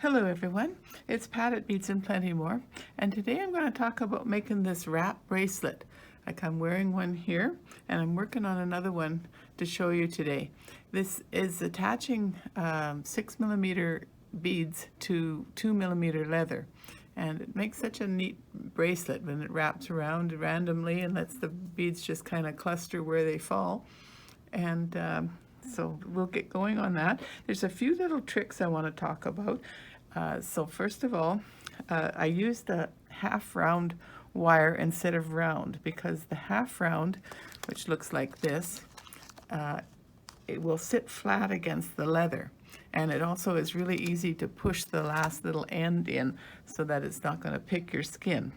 Hello everyone, it's Pat at Beads and Plenty More, and today I'm going to talk about making this wrap bracelet. Like I'm wearing one here, and I'm working on another one to show you today. This is attaching 6mm beads to 2mm leather, and it makes such a neat bracelet when it wraps around randomly and lets the beads just kind of cluster where they fall. And so we'll get going on that. There's a few little tricks I want to talk about. So first of all, I used a half round wire instead of round because the half round, which looks like this, it will sit flat against the leather. And it also is really easy to push the last little end in so that it's not going to pick your skin.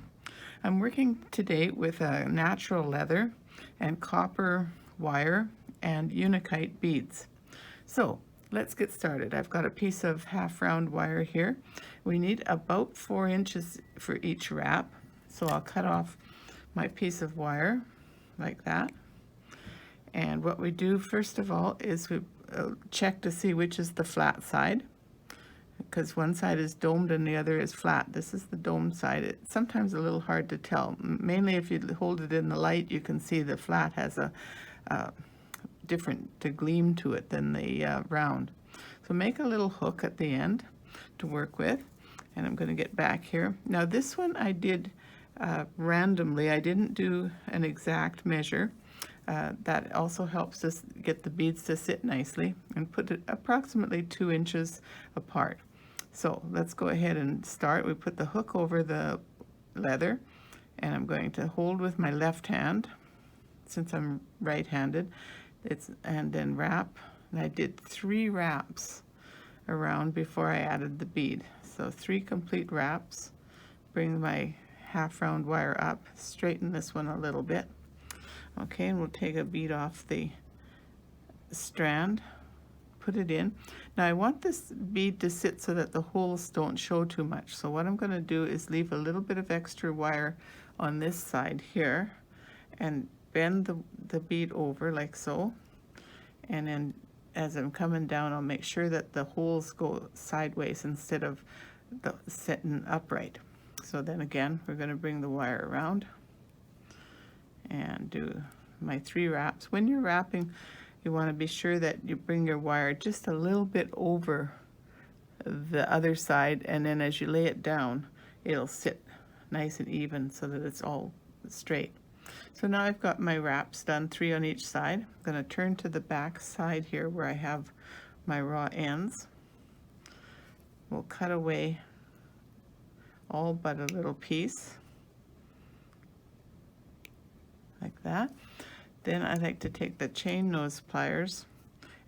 I'm working today with a natural leather and copper wire and unakite beads. So let's get started. I've got a piece of half round wire here. We need about 4 inches for each wrap. So I'll cut off my piece of wire like that. And what we do first of all is we check to see which is the flat side, because one side is domed and the other is flat. This is the domed side. It's sometimes a little hard to tell. Mainly if you hold it in the light, you can see the flat has a different gleam to it than the round. So make a little hook at the end to work with, and I'm going to get back here. Now this one I did randomly. I didn't do an exact measure. That also helps us get the beads to sit nicely, and put it approximately 2 inches apart. So let's go ahead and start. We put the hook over the leather, and I'm going to hold with my left hand since I'm right-handed. And then wrap, and I did 3 wraps around before I added the bead. So 3 complete wraps. Bring my half round wire up, straighten this one a little bit. Okay, and we'll take a bead off the strand, put it in. Now I want this bead to sit so that the holes don't show too much. So what I'm going to do is leave a little bit of extra wire on this side here and bend the bead over like so, and then as I'm coming down, I'll make sure that the holes go sideways instead of sitting upright. So then again, we're going to bring the wire around and do my 3 wraps. When you're wrapping, you want to be sure that you bring your wire just a little bit over the other side, and then as you lay it down, it'll sit nice and even so that it's all straight. So now I've got my wraps done, 3 on each side. I'm going to turn to the back side here where I have my raw ends. We'll cut away all but a little piece, like that. Then I like to take the chain nose pliers,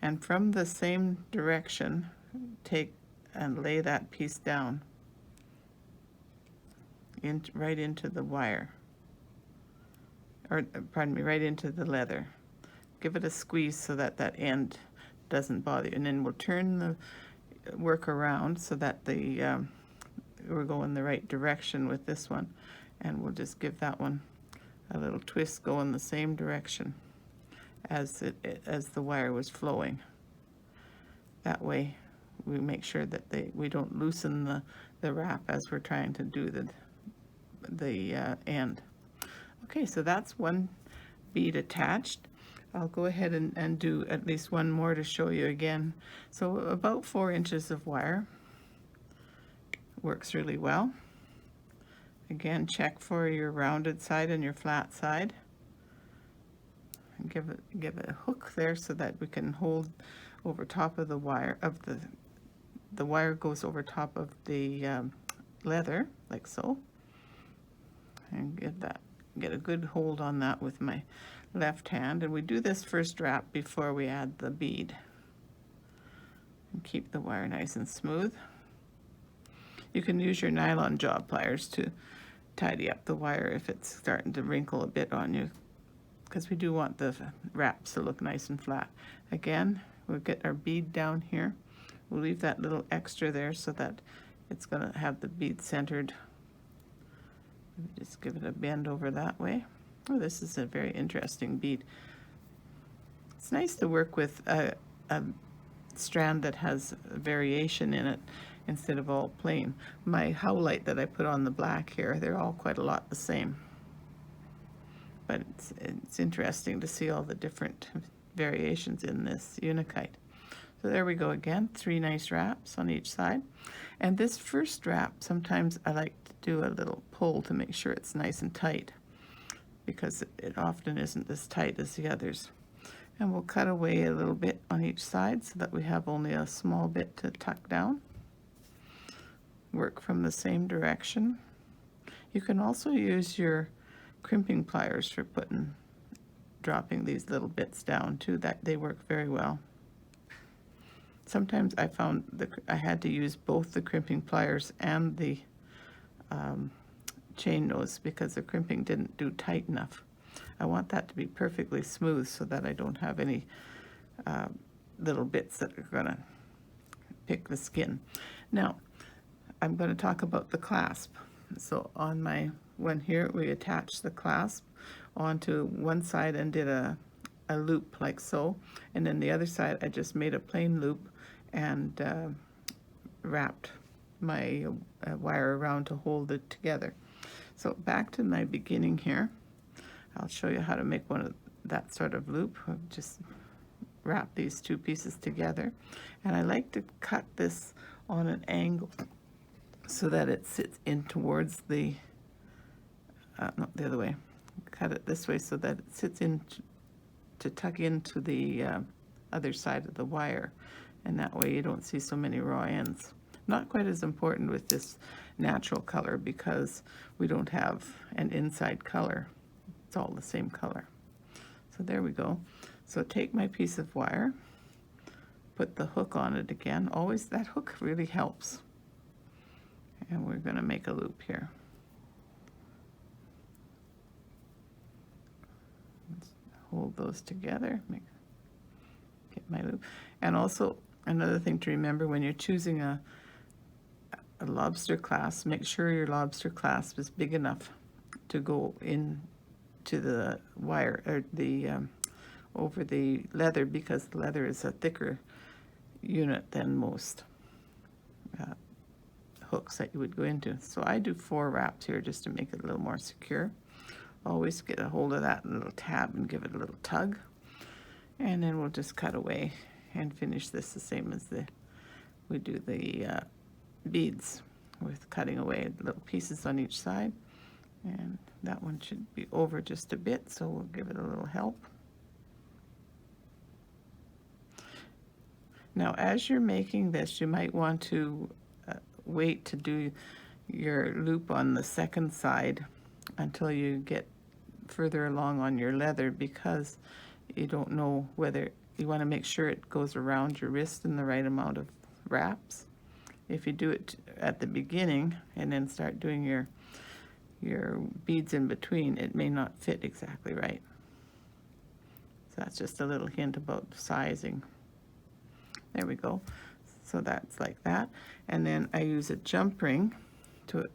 and from the same direction, take and lay that piece down right into the wire. Or pardon me, right into the leather. Give it a squeeze so that that end doesn't bother you. And then we'll turn the work around so that we're going the right direction with this one. And we'll just give that one a little twist, go in the same direction as the wire was flowing. That way we make sure that we don't loosen the wrap as we're trying to do the end. Okay, so that's one bead attached. I'll go ahead and do at least one more to show you again. So about 4 inches of wire works really well. Again, check for your rounded side and your flat side. And give it a hook there so that we can hold over top of the wire. The wire goes over top of the leather, like so. And get a good hold on that with my left hand. And we do this first wrap before we add the bead. And keep the wire nice and smooth. You can use your nylon jaw pliers to tidy up the wire if it's starting to wrinkle a bit on you, because we do want the wraps to look nice and flat. Again, we'll get our bead down here. We'll leave that little extra there so that it's going to have the bead centered. Just give it a bend over that way. Oh, this is a very interesting bead. It's nice to work with a strand that has variation in it, instead of all plain. My howlite that I put on the black here, they're all quite a lot the same. But it's interesting to see all the different variations in this Unikite. So there we go again, 3 nice wraps on each side. And this first wrap, sometimes I like to do a little pull to make sure it's nice and tight, because it often isn't as tight as the others. And we'll cut away a little bit on each side so that we have only a small bit to tuck down. Work from the same direction. You can also use your crimping pliers for dropping these little bits down too. That they work very well. Sometimes I found I had to use both the crimping pliers and the chain nose because the crimping didn't do tight enough. I want that to be perfectly smooth so that I don't have any little bits that are gonna pick the skin. Now, I'm going to talk about the clasp. So on my one here, we attached the clasp onto one side and did a loop like so, and then the other side I just made a plain loop and wrapped my wire around to hold it together. So back to my beginning here, I'll show you how to make one of that sort of loop. Just wrap these 2 pieces together, and I like to cut this on an angle so that it sits in towards the, no, the other way. Cut it this way so that it sits in to tuck into the other side of the wire, and that way you don't see so many raw ends. Not quite as important with this natural color because we don't have an inside color. It's all the same color. So there we go. So take my piece of wire, put the hook on it again. Always, that hook really helps. And we're going to make a loop here. Let's hold those together, get my loop. And also, another thing to remember when you're choosing a lobster clasp, make sure your lobster clasp is big enough to go in to the wire, or the over the leather, because the leather is a thicker unit than most hooks that you would go into. So I do 4 wraps here just to make it a little more secure. Always get a hold of that little tab and give it a little tug, and then we'll just cut away and finish this the same as we do the beads, with cutting away little pieces on each side. And that one should be over just a bit, so we'll give it a little help. Now, as you're making this, you might want to wait to do your loop on the second side until you get further along on your leather, because you don't know whether you want to make sure it goes around your wrist in the right amount of wraps. If you do it at the beginning and then start doing your beads in between, it may not fit exactly right. So that's just a little hint about sizing. There we go. So that's like that. And then I use a jump ring to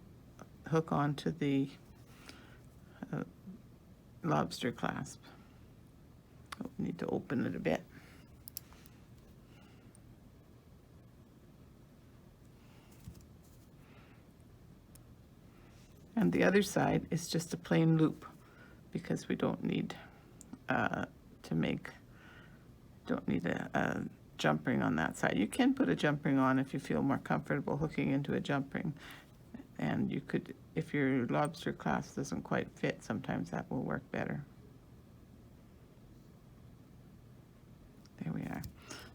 hook onto the lobster clasp. Oh, we need to open it a bit. And the other side is just a plain loop, because we don't need a jump ring on that side. You can put a jump ring on if you feel more comfortable hooking into a jump ring. And you could, if your lobster clasp doesn't quite fit, sometimes that will work better. There we are.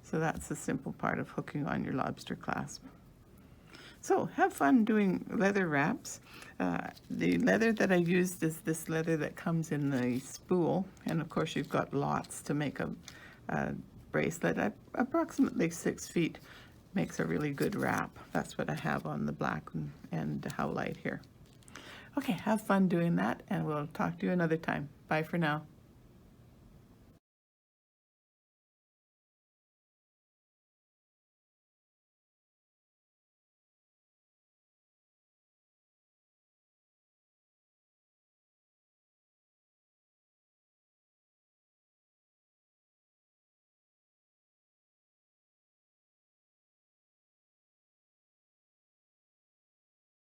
So that's the simple part of hooking on your lobster clasp. So have fun doing leather wraps. The leather that I used is this leather that comes in the spool, and of course you've got lots to make a bracelet. Approximately 6 feet makes a really good wrap. That's what I have on the black and howlite here. Okay, have fun doing that, and we'll talk to you another time. Bye for now.